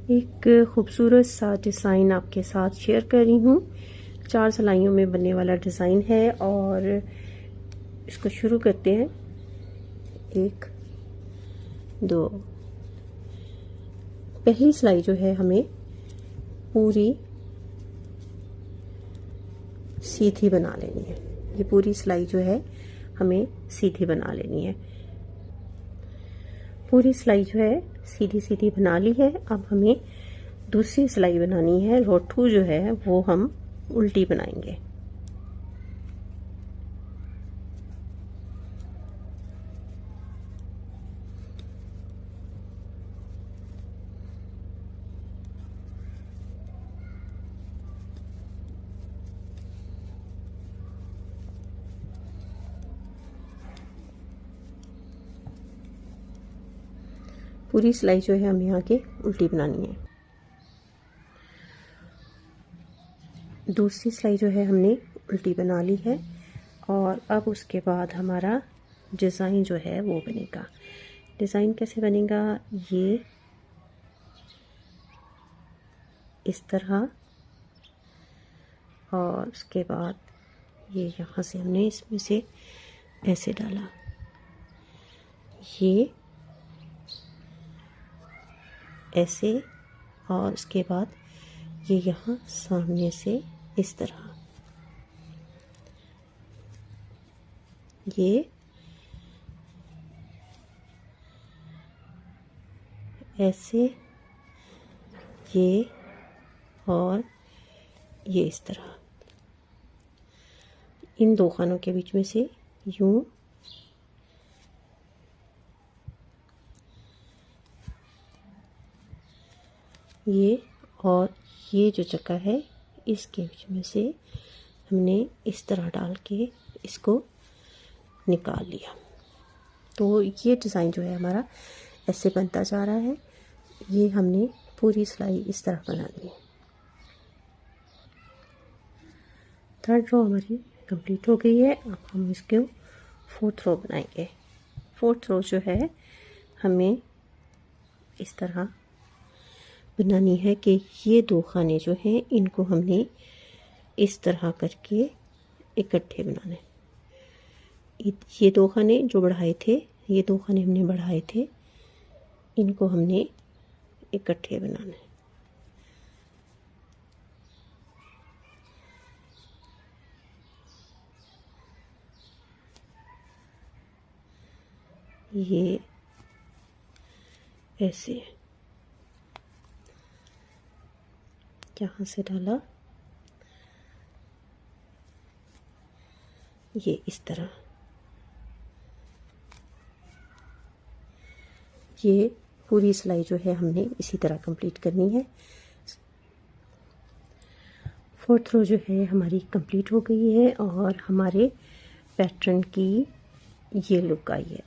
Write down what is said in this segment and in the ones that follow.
एक खूबसूरत सा डिज़ाइन आपके साथ शेयर कर रही हूँ। 4 सिलाइयों में बनने वाला डिज़ाइन है और इसको शुरू करते हैं। 1 2। पहली सिलाई जो है हमें पूरी सीधी बना लेनी है। ये पूरी सिलाई जो है हमें सीधी बना लेनी है। पूरी सिलाई जो है सीधी सीधी बना ली है। अब हमें दूसरी सिलाई बनानी है। रो 2 जो है वो हम उल्टी बनाएंगे। पूरी सिलाई जो है हमें आगे उल्टी बनानी है। दूसरी सिलाई जो है हमने उल्टी बना ली है और अब उसके बाद हमारा डिज़ाइन जो है वो बनेगा। डिज़ाइन कैसे बनेगा? ये इस तरह और उसके बाद ये यहाँ से हमने इसमें से ऐसे डाला, ये ऐसे और उसके बाद ये यहाँ सामने से इस तरह, ये ऐसे, ये और ये इस तरह। इन दो खानों के बीच में से यूं ये और ये जो जगह है इसके बीच में से हमने इस तरह डाल के इसको निकाल लिया। तो ये डिज़ाइन जो है हमारा ऐसे बनता जा रहा है। ये हमने पूरी सिलाई इस तरह बना ली है। 3rd रो हमारी कंप्लीट हो गई है। अब हम इसको 4th रो बनाएंगे। 4th रो जो है हमें इस तरह बनानी है कि ये दो खाने जो हैं इनको हमने इस तरह करके इकट्ठे बनाने। ये दो खाने जो बढ़ाए थे, ये दो खाने हमने बढ़ाए थे, इनको हमने इकट्ठे बनाने। ये ऐसे यहाँ से डाला, ये इस तरह। ये पूरी सिलाई जो है हमने इसी तरह कंप्लीट करनी है। 4th रो जो है हमारी कंप्लीट हो गई है और हमारे पैटर्न की ये लुक आई है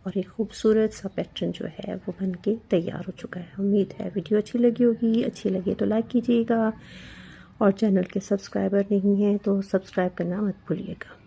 और एक खूबसूरत सा पैटर्न जो है वो बन के तैयार हो चुका है। उम्मीद है वीडियो अच्छी लगी होगी। अच्छी लगे तो लाइक कीजिएगा और चैनल के सब्सक्राइबर नहीं हैं तो सब्सक्राइब करना मत भूलिएगा।